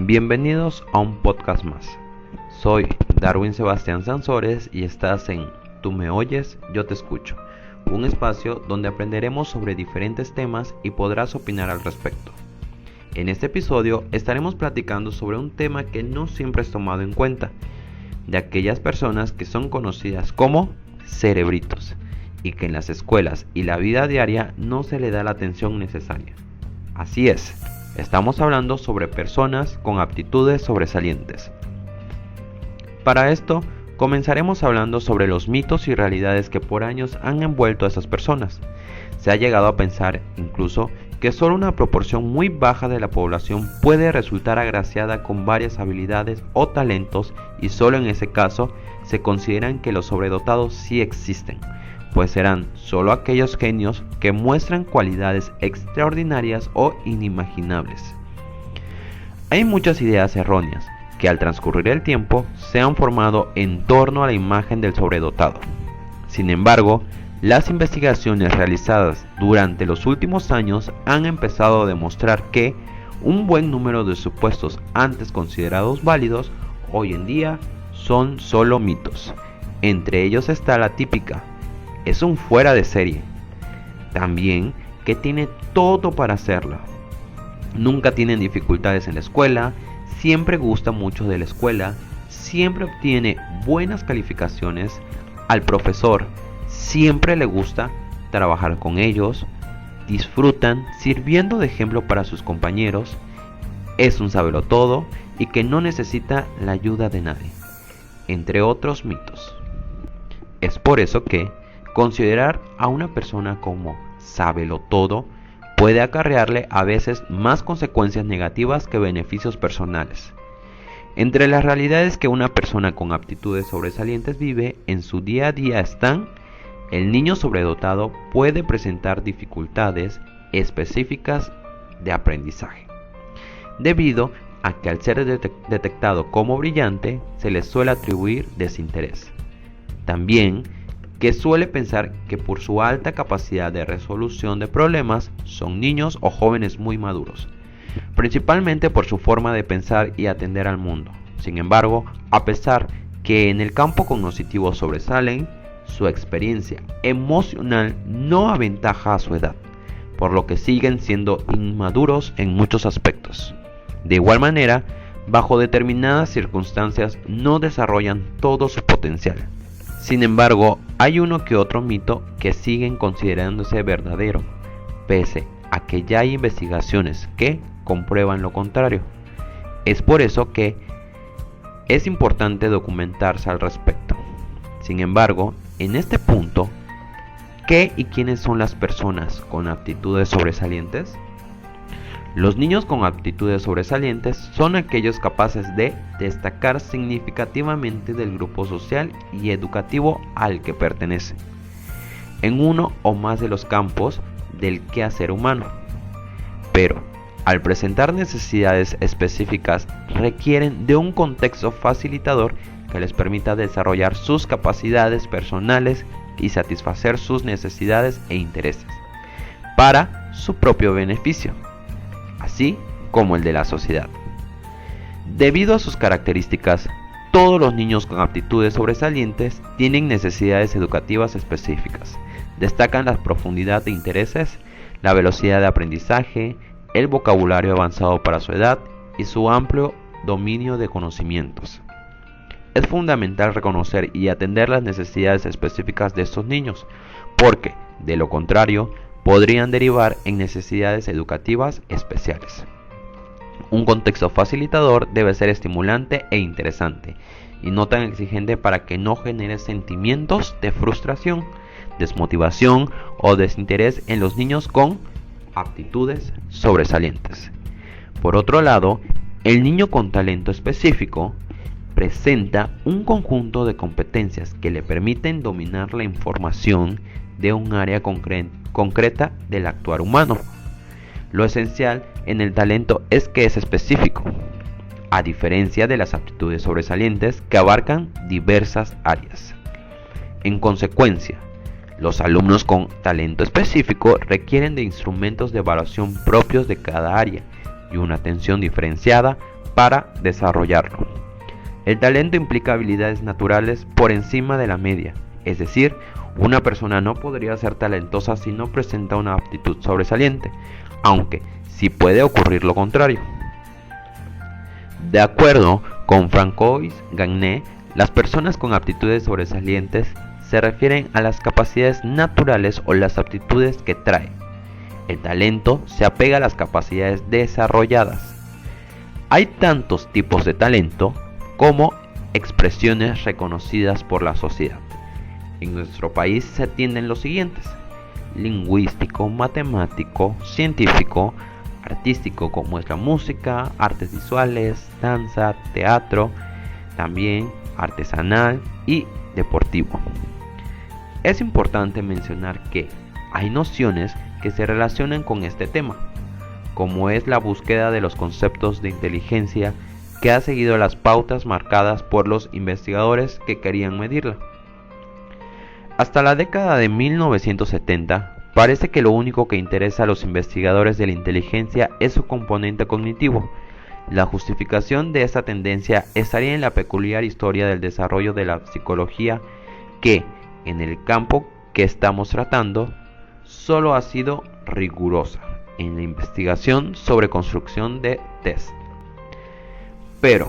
Bienvenidos a un podcast más. Soy Darwin Sebastián Sansores y estás en Tú me oyes, yo te escucho, un espacio donde aprenderemos sobre diferentes temas y podrás opinar al respecto. En este episodio estaremos platicando sobre un tema que no siempre es tomado en cuenta, de aquellas personas que son conocidas como cerebritos y que en las escuelas y la vida diaria no se le da la atención necesaria. Así es, estamos hablando sobre personas con aptitudes sobresalientes. Para esto, comenzaremos hablando sobre los mitos y realidades que por años han envuelto a esas personas. Se ha llegado a pensar incluso que solo una proporción muy baja de la población puede resultar agraciada con varias habilidades o talentos, y solo en ese caso se consideran que los sobredotados sí existen, pues serán solo aquellos genios que muestran cualidades extraordinarias o inimaginables. Hay muchas ideas erróneas que al transcurrir el tiempo se han formado en torno a la imagen del sobredotado. Sin embargo, las investigaciones realizadas durante los últimos años han empezado a demostrar que un buen número de supuestos antes considerados válidos hoy en día son solo mitos. Entre ellos está la típica: es un fuera de serie. También que tiene todo para hacerlo. Nunca tienen dificultades en la escuela, siempre gusta mucho de la escuela, siempre obtiene buenas calificaciones, al profesor siempre le gusta trabajar con ellos, disfrutan sirviendo de ejemplo para sus compañeros, es un sabelotodo y que no necesita la ayuda de nadie, entre otros mitos. Es por eso que considerar a una persona como sabelotodo puede acarrearle a veces más consecuencias negativas que beneficios personales. Entre las realidades que una persona con aptitudes sobresalientes vive en su día a día están: el niño sobredotado puede presentar dificultades específicas de aprendizaje, debido a que al ser detectado como brillante se le suele atribuir desinterés. También que suele pensar que por su alta capacidad de resolución de problemas son niños o jóvenes muy maduros, principalmente por su forma de pensar y atender al mundo. Sin embargo, a pesar que en el campo cognitivo sobresalen, su experiencia emocional no aventaja a su edad, por lo que siguen siendo inmaduros en muchos aspectos. De igual manera, bajo determinadas circunstancias no desarrollan todo su potencial. Sin embargo, hay uno que otro mito que siguen considerándose verdadero, pese a que ya hay investigaciones que comprueban lo contrario. Es por eso que es importante documentarse al respecto. Sin embargo, en este punto, ¿qué y quiénes son las personas con aptitudes sobresalientes? Los niños con aptitudes sobresalientes son aquellos capaces de destacar significativamente del grupo social y educativo al que pertenecen, en uno o más de los campos del quehacer humano, pero al presentar necesidades específicas requieren de un contexto facilitador que les permita desarrollar sus capacidades personales y satisfacer sus necesidades e intereses para su propio beneficio, así como el de la sociedad. Debido a sus características, todos los niños con aptitudes sobresalientes tienen necesidades educativas específicas. Destacan la profundidad de intereses, la velocidad de aprendizaje, el vocabulario avanzado para su edad y su amplio dominio de conocimientos. Es fundamental reconocer y atender las necesidades específicas de estos niños, porque, de lo contrario, podrían derivar en necesidades educativas especiales. Un contexto facilitador debe ser estimulante e interesante, y no tan exigente para que no genere sentimientos de frustración, desmotivación o desinterés en los niños con aptitudes sobresalientes. Por otro lado, el niño con talento específico presenta un conjunto de competencias que le permiten dominar la información de un área concreta del actuar humano. Lo esencial en el talento es que es específico, a diferencia de las aptitudes sobresalientes que abarcan diversas áreas. En consecuencia, los alumnos con talento específico requieren de instrumentos de evaluación propios de cada área y una atención diferenciada para desarrollarlo. El talento implica habilidades naturales por encima de la media, es decir, una persona no podría ser talentosa si no presenta una aptitud sobresaliente, aunque sí puede ocurrir lo contrario. De acuerdo con Francois Gagné, las personas con aptitudes sobresalientes se refieren a las capacidades naturales o las aptitudes que trae. El talento se apega a las capacidades desarrolladas. Hay tantos tipos de talento como expresiones reconocidas por la sociedad. En nuestro país se atienden los siguientes: lingüístico, matemático, científico, artístico como es la música, artes visuales, danza, teatro, también artesanal y deportivo. Es importante mencionar que hay nociones que se relacionan con este tema, como es la búsqueda de los conceptos de inteligencia que ha seguido las pautas marcadas por los investigadores que querían medirla. Hasta la década de 1970, parece que lo único que interesa a los investigadores de la inteligencia es su componente cognitivo. La justificación de esta tendencia estaría en la peculiar historia del desarrollo de la psicología que, en el campo que estamos tratando, solo ha sido rigurosa en la investigación sobre construcción de test, pero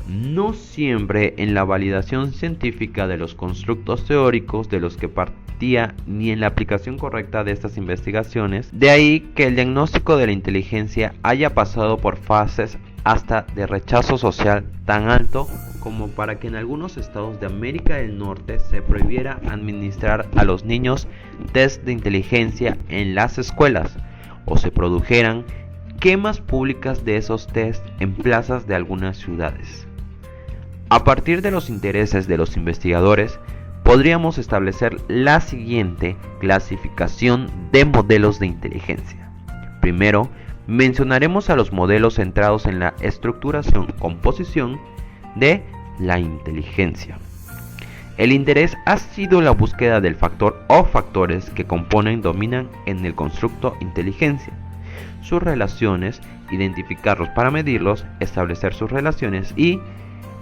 no siempre en la validación científica de los constructos teóricos de los que partía ni en la aplicación correcta de estas investigaciones. De ahí que el diagnóstico de la inteligencia haya pasado por fases hasta de rechazo social tan alto como para que en algunos estados de América del Norte se prohibiera administrar a los niños test de inteligencia en las escuelas o se produjeran quemas públicas de esos test en plazas de algunas ciudades. A partir de los intereses de los investigadores, podríamos establecer la siguiente clasificación de modelos de inteligencia. Primero, mencionaremos a los modelos centrados en la estructuración-composición de la inteligencia. El interés ha sido la búsqueda del factor o factores que dominan en el constructo inteligencia, sus relaciones, identificarlos para medirlos, establecer sus relaciones y,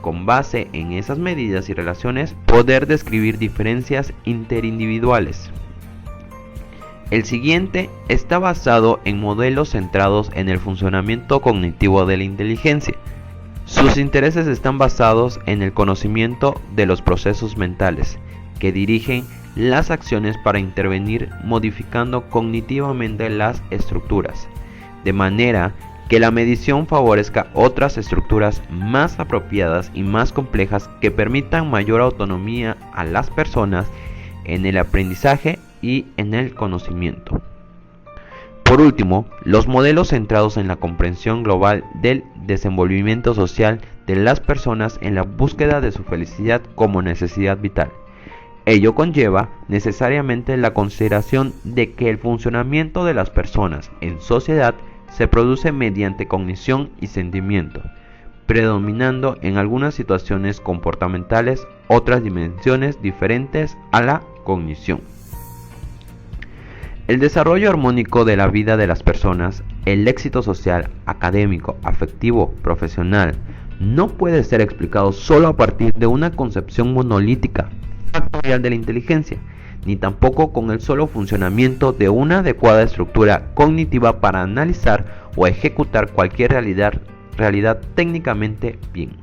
con base en esas medidas y relaciones, poder describir diferencias interindividuales. El siguiente está basado en modelos centrados en el funcionamiento cognitivo de la inteligencia. Sus intereses están basados en el conocimiento de los procesos mentales que dirigen las acciones para intervenir modificando cognitivamente las estructuras, de manera que la medición favorezca otras estructuras más apropiadas y más complejas que permitan mayor autonomía a las personas en el aprendizaje y en el conocimiento. Por último, los modelos centrados en la comprensión global del desenvolvimiento social de las personas en la búsqueda de su felicidad como necesidad vital. Ello conlleva necesariamente la consideración de que el funcionamiento de las personas en sociedad se produce mediante cognición y sentimiento, predominando en algunas situaciones comportamentales otras dimensiones diferentes a la cognición. El desarrollo armónico de la vida de las personas, el éxito social, académico, afectivo, profesional, no puede ser explicado solo a partir de una concepción monolítica, factorial de la inteligencia, ni tampoco con el solo funcionamiento de una adecuada estructura cognitiva para analizar o ejecutar cualquier realidad técnicamente bien.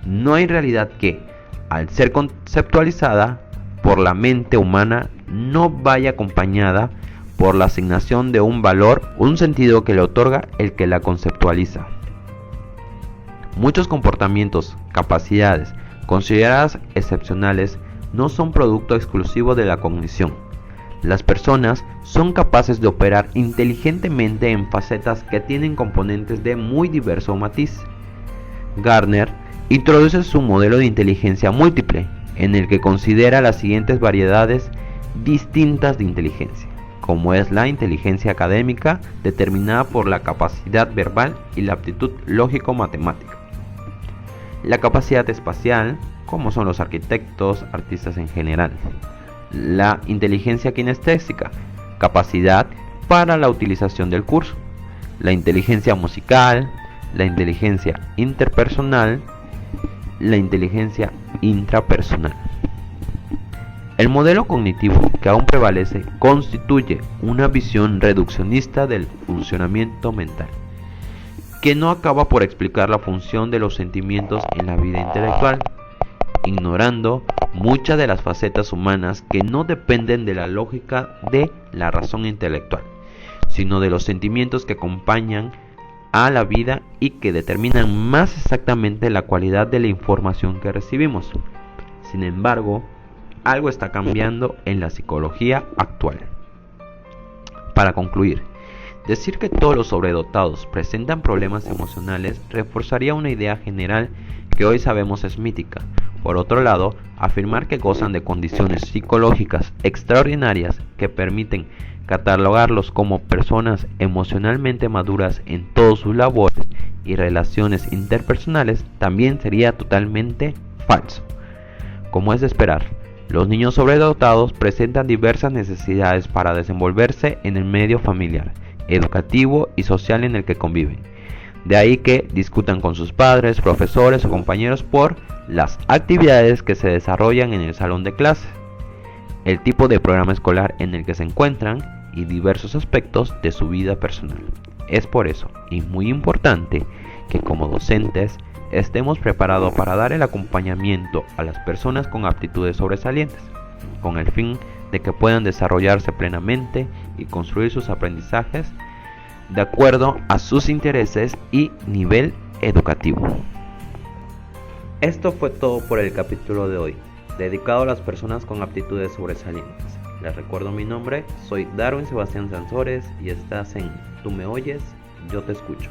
No hay realidad que, al ser conceptualizada por la mente humana, no vaya acompañada por la asignación de un valor, un sentido que le otorga el que la conceptualiza. Muchos comportamientos, capacidades, consideradas excepcionales, no son producto exclusivo de la cognición. Las personas son capaces de operar inteligentemente en facetas que tienen componentes de muy diverso matiz. Gardner introduce su modelo de inteligencia múltiple, en el que considera las siguientes variedades distintas de inteligencia, como es la inteligencia académica, determinada por la capacidad verbal y la aptitud lógico-matemática. La capacidad espacial, como son los arquitectos, artistas en general. La inteligencia kinestésica, capacidad para la utilización del curso. La inteligencia musical, la inteligencia interpersonal, la inteligencia intrapersonal. El modelo cognitivo que aún prevalece constituye una visión reduccionista del funcionamiento mental, que no acaba por explicar la función de los sentimientos en la vida intelectual, ignorando muchas de las facetas humanas que no dependen de la lógica de la razón intelectual, sino de los sentimientos que acompañan a la vida y que determinan más exactamente la cualidad de la información que recibimos. Sin embargo, algo está cambiando en la psicología actual. Para concluir, decir que todos los sobredotados presentan problemas emocionales reforzaría una idea general que hoy sabemos es mítica. Por otro lado, afirmar que gozan de condiciones psicológicas extraordinarias que permiten catalogarlos como personas emocionalmente maduras en todas sus labores y relaciones interpersonales también sería totalmente falso. Como es de esperar, los niños sobredotados presentan diversas necesidades para desenvolverse en el medio familiar, educativo y social en el que conviven. De ahí que discutan con sus padres, profesores o compañeros por las actividades que se desarrollan en el salón de clase, el tipo de programa escolar en el que se encuentran y diversos aspectos de su vida personal. Es por eso, y muy importante, que como docentes estemos preparados para dar el acompañamiento a las personas con aptitudes sobresalientes, con el fin de que puedan desarrollarse plenamente y construir sus aprendizajes de acuerdo a sus intereses y nivel educativo. Esto fue todo por el capítulo de hoy, dedicado a las personas con aptitudes sobresalientes. Les recuerdo mi nombre, soy Darwin Sebastián Sansores y estás en Tú me oyes, yo te escucho.